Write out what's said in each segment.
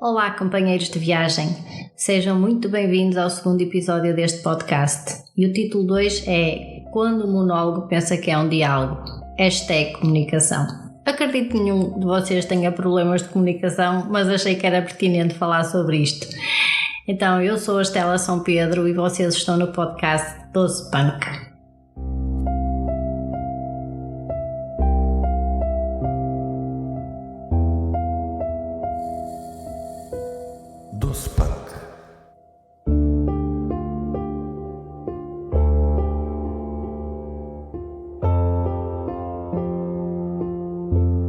Olá, companheiros de viagem. Sejam muito bem-vindos ao segundo episódio deste podcast. E o título 2 é Quando o monólogo pensa que é um diálogo. #comunicação. Acredito que nenhum de vocês tenha problemas de comunicação, mas achei que era pertinente falar sobre isto. Então, eu sou a Estela São Pedro e vocês estão no podcast Doce Punk. Doce Punk.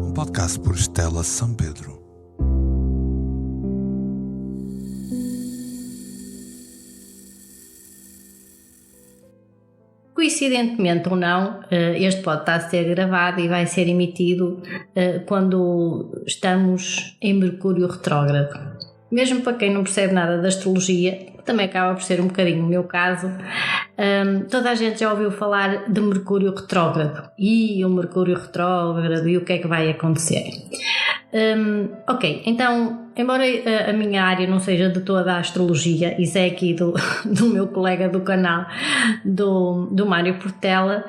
Um podcast por Estela São Pedro. Coincidentemente ou não, este pode estar a ser gravado e vai ser emitido quando estamos em Mercúrio retrógrado. Mesmo para quem não percebe nada da astrologia, também acaba por ser um bocadinho o meu caso, toda a gente já ouviu falar de Mercúrio retrógrado. E o Mercúrio retrógrado e o que é que vai acontecer? Ok, então, embora a minha área não seja de toda a astrologia, isso é aqui do meu colega do canal, do Mário Portela,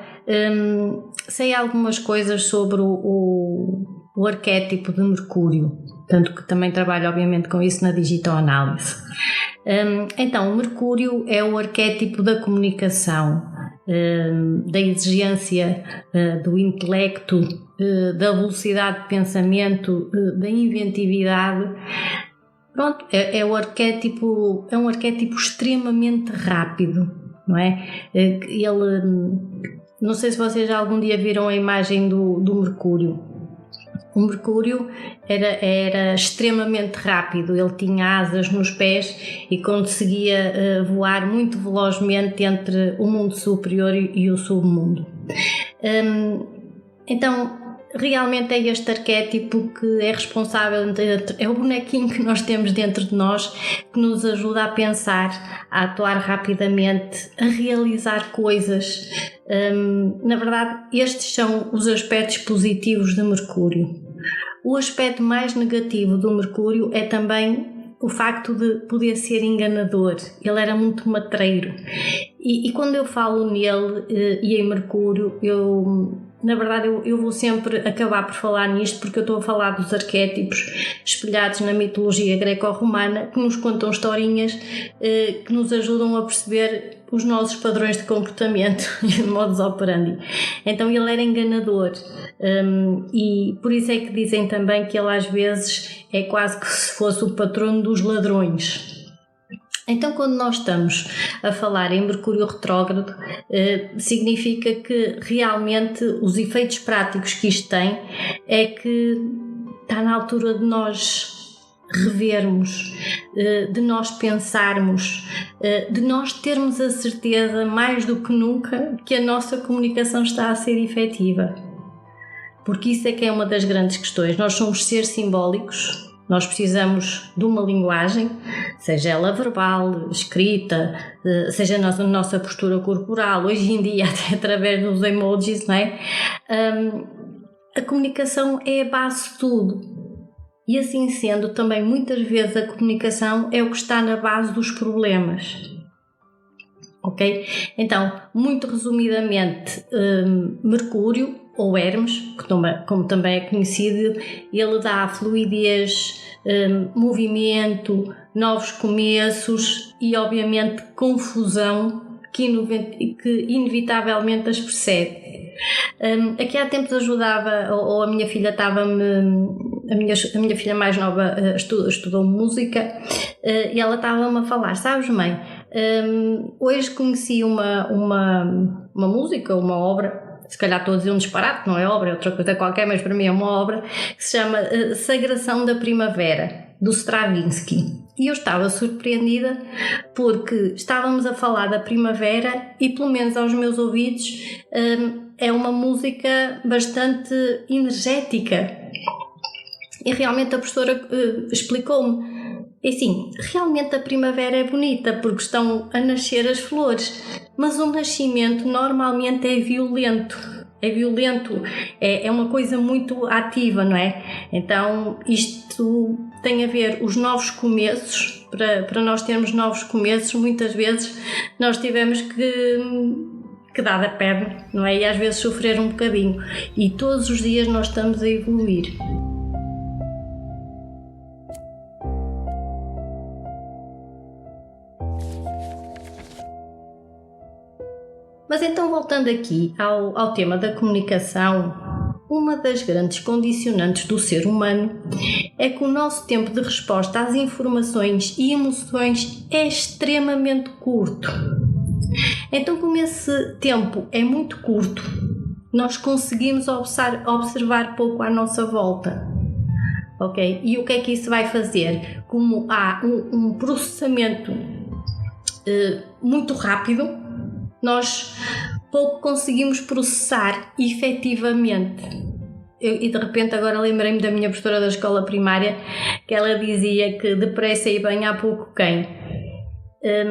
sei algumas coisas sobre o arquétipo de Mercúrio, tanto que também trabalho obviamente com isso na Digital Análise. Então, o Mercúrio é o arquétipo da comunicação, da exigência do intelecto, da velocidade de pensamento, da inventividade. Pronto, é um arquétipo extremamente rápido, não é? Não sei se vocês já algum dia viram a imagem do Mercúrio. O Mercúrio era extremamente rápido, ele tinha asas nos pés e conseguia voar muito velozmente entre o mundo superior e o submundo. Então, realmente é este arquétipo que é responsável, é o bonequinho que nós temos dentro de nós que nos ajuda a pensar, a atuar rapidamente, a realizar coisas. Na verdade, estes são os aspectos positivos de Mercúrio. O aspecto mais negativo do Mercúrio é também o facto de poder ser enganador. Ele era muito matreiro. E quando eu falo nele e em Mercúrio, na verdade eu vou sempre acabar por falar nisto porque eu estou a falar dos arquétipos espelhados na mitologia greco-romana que nos contam historinhas que nos ajudam a perceber os nossos padrões de comportamento e de modus operandi. Então ele era enganador e por isso é que dizem também que ele às vezes é quase que se fosse o patrono dos ladrões. Então, quando nós estamos a falar em Mercúrio retrógrado, significa que realmente os efeitos práticos que isto tem é que está na altura de nós revermos, de nós pensarmos, de nós termos a certeza, mais do que nunca, que a nossa comunicação está a ser efetiva. Porque isso é que é uma das grandes questões. Nós somos seres simbólicos. Nós precisamos de uma linguagem, seja ela verbal, escrita, seja a nossa postura corporal, hoje em dia até através dos emojis, não é? A comunicação é a base de tudo. E assim sendo, também muitas vezes a comunicação é o que está na base dos problemas. Ok? Então, muito resumidamente, Mercúrio, ou Hermes, como também é conhecido, ele dá fluidez, movimento, novos começos e, obviamente, confusão que inevitavelmente as precede. Aqui há tempos ajudava, ou a minha filha a minha filha mais nova estudou música e ela estava-me a falar, sabes mãe, hoje conheci uma música, uma obra, se calhar estou a dizer um disparate, não é obra, é outra coisa qualquer, mas para mim é uma obra que se chama Sagração da Primavera, do Stravinsky. E eu estava surpreendida porque estávamos a falar da primavera e, pelo menos aos meus ouvidos, é uma música bastante energética. E realmente a professora explicou-me. E assim, realmente a primavera é bonita porque estão a nascer as flores, mas o nascimento normalmente é violento, é violento, é uma coisa muito ativa, não é? Então isto tem a ver, os novos começos, para nós termos novos começos, muitas vezes nós tivemos que dar a perna, não é? E às vezes sofrer um bocadinho, e todos os dias nós estamos a evoluir. Mas então, voltando aqui ao tema da comunicação, uma das grandes condicionantes do ser humano é que o nosso tempo de resposta às informações e emoções é extremamente curto. Então, como esse tempo é muito curto, nós conseguimos observar pouco à nossa volta. Ok? E o que é que isso vai fazer? Como há um processamento muito rápido, nós pouco conseguimos processar efetivamente. E de repente agora lembrei-me da minha professora da escola primária, que ela dizia que depressa e bem há pouco quem.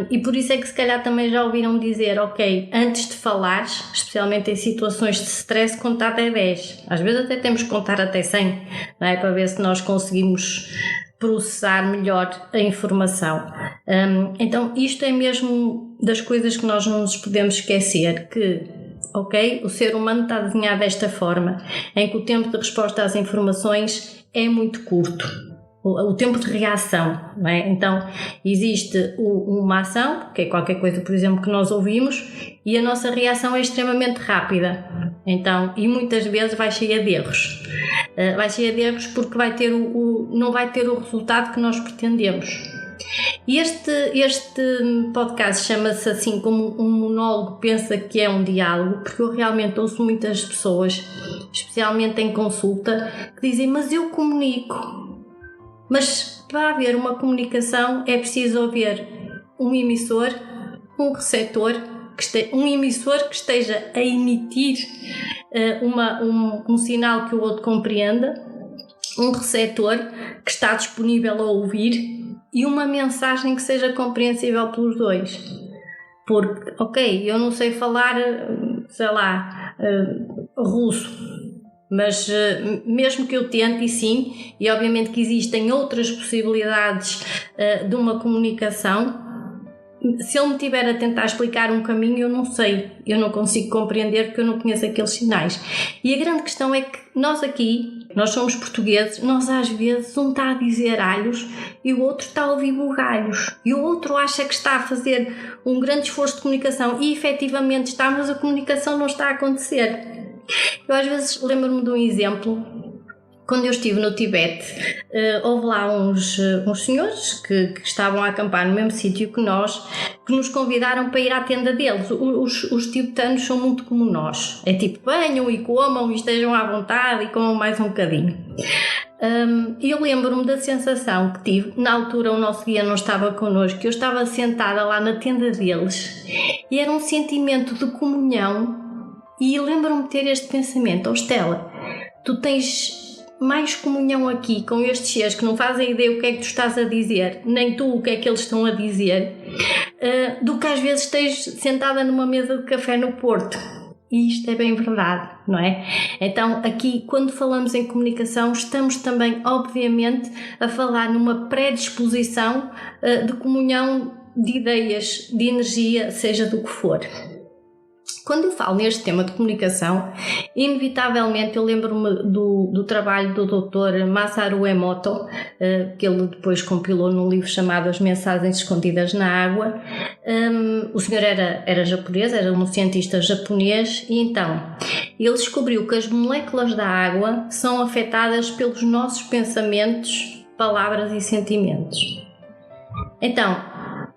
E por isso é que se calhar também já ouviram dizer, ok, antes de falares, especialmente em situações de stress, conta até 10. Às vezes até temos que contar até 100, não é? Para ver se nós conseguimos processar melhor a informação. Então isto é mesmo das coisas que nós não nos podemos esquecer, que ok, o ser humano está desenhado desta forma, em que o tempo de resposta às informações é muito curto, o tempo de reação, não é? Então existe uma ação, que é qualquer coisa, por exemplo, que nós ouvimos, e a nossa reação é extremamente rápida. Então, e muitas vezes vai cheia de erros. Vai cheia de erros porque não vai ter o resultado que nós pretendemos. E este podcast chama-se assim como um monólogo, pensa que é um diálogo, porque eu realmente ouço muitas pessoas, especialmente em consulta, que dizem, mas eu comunico. Mas para haver uma comunicação é preciso haver um emissor, um receptor, um emissor que esteja a emitir um sinal que o outro compreenda, um receptor que está disponível a ouvir e uma mensagem que seja compreensível pelos dois. Porque, ok, eu não sei falar, sei lá, russo, mas mesmo que eu tente, e sim, e obviamente que existem outras possibilidades de uma comunicação, se ele me estiver a tentar explicar um caminho, eu não sei, eu não consigo compreender porque eu não conheço aqueles sinais. E a grande questão é que nós somos portugueses, nós às vezes um está a dizer alhos e o outro está a ouvir bugalhos, e o outro acha que está a fazer um grande esforço de comunicação e efetivamente está, mas a comunicação não está a acontecer. Eu às vezes lembro-me de um exemplo. Quando eu estive no Tibete, houve lá uns senhores que estavam a acampar no mesmo sítio que nós, que nos convidaram para ir à tenda deles. Os tibetanos são muito como nós. É tipo, venham e comam e estejam à vontade e comam mais um bocadinho. E eu lembro-me da sensação que tive. Na altura o nosso guia não estava connosco, eu estava sentada lá na tenda deles e era um sentimento de comunhão. E lembro-me de ter este pensamento, Estela, tu tens mais comunhão aqui com estes seres que não fazem ideia o que é que tu estás a dizer, nem tu o que é que eles estão a dizer, do que às vezes estejas sentada numa mesa de café no Porto. E isto é bem verdade, não é? Então aqui, quando falamos em comunicação, estamos também, obviamente, a falar numa predisposição de comunhão de ideias, de energia, seja do que for. Quando eu falo neste tema de comunicação, inevitavelmente eu lembro-me do trabalho do Dr. Masaru Emoto, que ele depois compilou num livro chamado As Mensagens Escondidas na Água. O senhor era japonês, era um cientista japonês, e então ele descobriu que as moléculas da água são afetadas pelos nossos pensamentos, palavras e sentimentos. Então,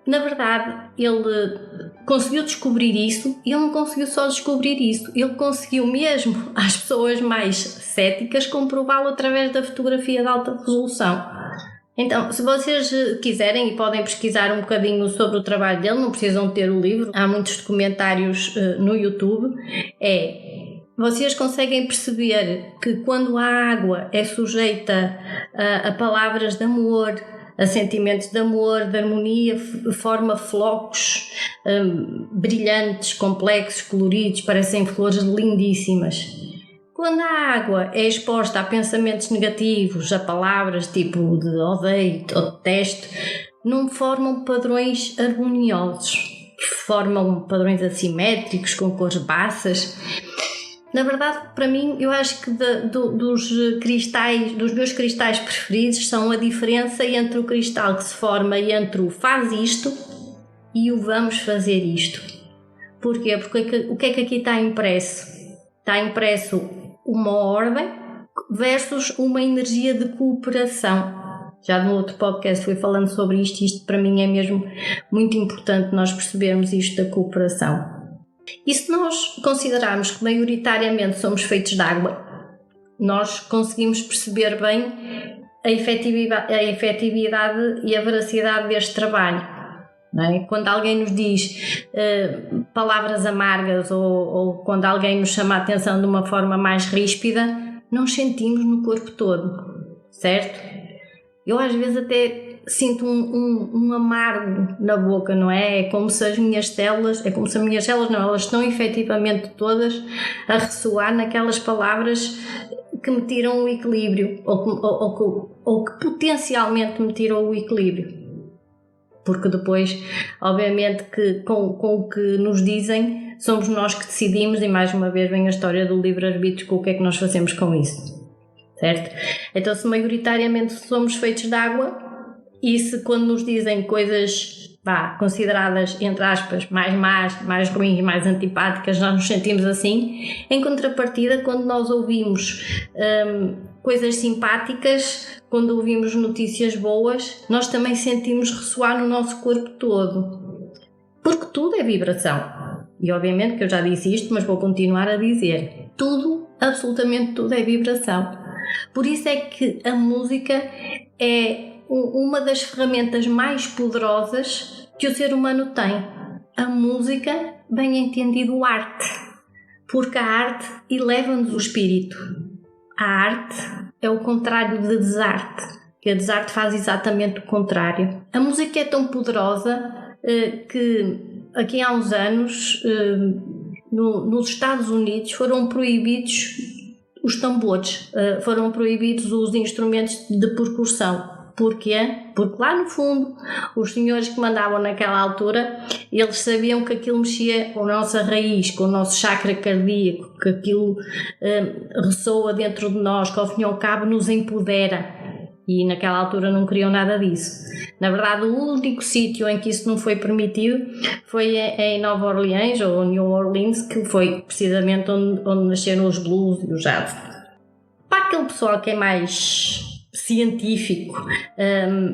na verdade, ele conseguiu descobrir isso, e ele não conseguiu só descobrir isso, ele conseguiu mesmo às pessoas mais céticas comprová-lo através da fotografia de alta resolução. Então, se vocês quiserem e podem pesquisar um bocadinho sobre o trabalho dele, não precisam ter o livro, há muitos documentários no YouTube, vocês conseguem perceber que quando a água é sujeita a palavras de amor, a sentimentos de amor, de harmonia, forma flocos, brilhantes, complexos, coloridos, parecem flores lindíssimas. Quando a água é exposta a pensamentos negativos, a palavras tipo de odeio ou detesto, não formam padrões harmoniosos, formam padrões assimétricos com cores baças. Na verdade, para mim, eu acho que dos meus cristais preferidos são a diferença entre o cristal que se forma entre o faz isto e o vamos fazer isto. Porquê? Porque o que é que aqui está impresso? Está impresso uma ordem versus uma energia de cooperação. Já no outro podcast fui falando sobre isto e isto para mim é mesmo muito importante nós percebermos isto da cooperação. E se nós considerarmos que maioritariamente somos feitos de água, nós conseguimos perceber bem a efetividade e a veracidade deste trabalho. Não é? Quando alguém nos diz palavras amargas ou quando alguém nos chama a atenção de uma forma mais ríspida, nós sentimos no corpo todo, certo? Eu às vezes até sinto um amargo na boca, não é? É como se as minhas células, elas estão efetivamente todas a ressoar naquelas palavras que me tiram o equilíbrio ou que potencialmente me tiram o equilíbrio. Porque depois, obviamente, que com o que nos dizem, somos nós que decidimos, e mais uma vez vem a história do livre-arbítrio, com o que é que nós fazemos com isso, certo? Então, se maioritariamente somos feitos de água, e se quando nos dizem coisas consideradas, entre aspas, mais más, mais ruins, mais antipáticas, nós nos sentimos assim, em contrapartida, quando nós ouvimos coisas simpáticas, quando ouvimos notícias boas, nós também sentimos ressoar no nosso corpo todo. Porque tudo é vibração. E obviamente que eu já disse isto, mas vou continuar a dizer. Tudo, absolutamente tudo é vibração. Por isso é que a música é uma das ferramentas mais poderosas que o ser humano tem. A música, bem entendido, arte. Porque a arte eleva-nos o espírito. A arte é o contrário de desarte, que a desarte faz exatamente o contrário. A música é tão poderosa que aqui há uns anos nos Estados Unidos foram proibidos os tambores, foram proibidos os instrumentos de percussão. Porquê? Porque lá no fundo os senhores que mandavam naquela altura, eles sabiam que aquilo mexia com a nossa raiz, com o nosso chakra cardíaco, que aquilo ressoa dentro de nós, que ao fim e ao cabo nos empodera, e naquela altura não queriam nada disso. Na verdade, o único sítio em que isso não foi permitido foi em Nova Orleans, ou New Orleans, que foi precisamente onde nasceram os blues e o jazz. Para aquele pessoal que é mais científico,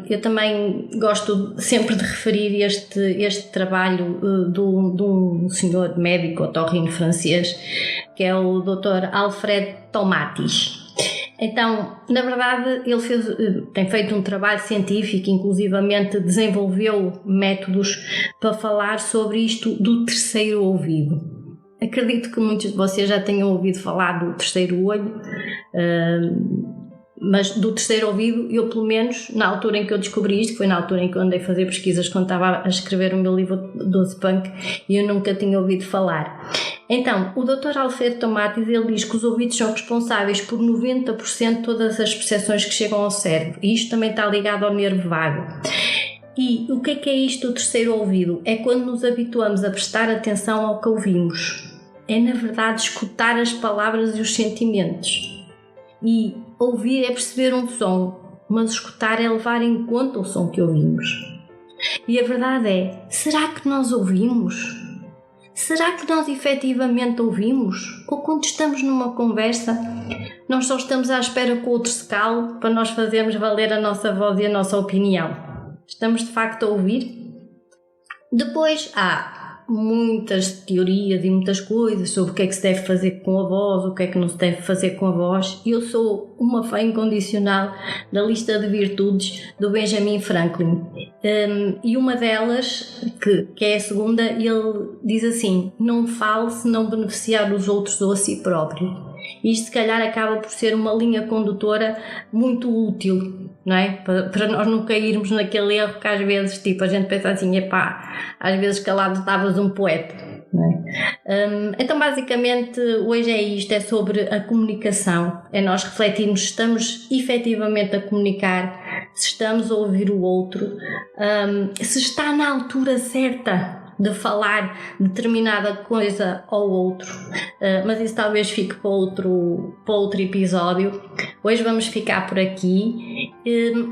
eu também gosto sempre de referir este trabalho de um senhor médico otorrino francês, que é o Dr. Alfred Tomatis. Então, na verdade, ele tem feito um trabalho científico, inclusivamente desenvolveu métodos para falar sobre isto do terceiro ouvido. Acredito que muitos de vocês já tenham ouvido falar do terceiro olho, mas do terceiro ouvido, eu pelo menos, na altura em que eu descobri isto, foi na altura em que eu andei a fazer pesquisas quando estava a escrever o meu livro 12 Punk, e eu nunca tinha ouvido falar. Então, o Dr. Alfredo Tomatis, ele diz que os ouvidos são responsáveis por 90% de todas as percepções que chegam ao cérebro, e isto também está ligado ao nervo vago. E o que é isto do terceiro ouvido? É quando nos habituamos a prestar atenção ao que ouvimos. É, na verdade, escutar as palavras e os sentimentos. E ouvir é perceber um som, mas escutar é levar em conta o som que ouvimos. E a verdade é, será que nós ouvimos? Será que nós efetivamente ouvimos? Ou quando estamos numa conversa, nós só estamos à espera que o outro se cale para nós fazermos valer a nossa voz e a nossa opinião? Estamos de facto a ouvir? Depois há muitas teorias e muitas coisas sobre o que é que se deve fazer com a voz, o que é que não se deve fazer com a voz. Eu sou uma fã incondicional da lista de virtudes do Benjamin Franklin, e uma delas, que é a segunda, ele diz assim: não fale se não beneficiar os outros ou a si próprio. e isto se calhar acaba por ser uma linha condutora muito útil, não é? Para nós não cairmos naquele erro que às vezes tipo, a gente pensa assim, às vezes calado estavas um poeta. Então basicamente hoje é isto, é sobre a comunicação, é nós refletirmos se estamos efetivamente a comunicar, se estamos a ouvir o outro, se está na altura certa de falar determinada coisa ao outro, mas isso talvez fique para outro episódio. Hoje vamos ficar por aqui.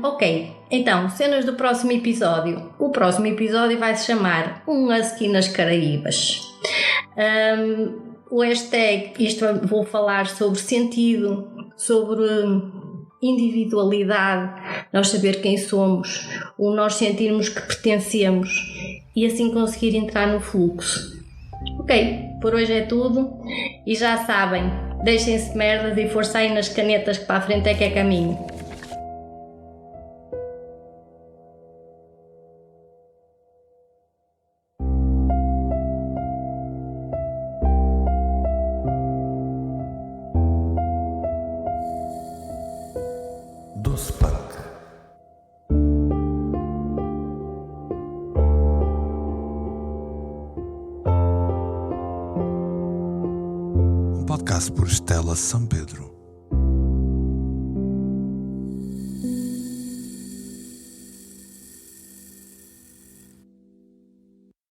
Ok, então, cenas do próximo episódio. O próximo episódio vai se chamar Um Husky nas Caraíbas. O hashtag, vou falar sobre sentido, sobre individualidade, nós saber quem somos, o nós sentirmos que pertencemos e assim conseguir entrar no fluxo. Ok, por hoje é tudo e já sabem, deixem-se merdas e força aí nas canetas que para a frente é que é caminho. Docepunk. Um podcast por Stella São Pedro.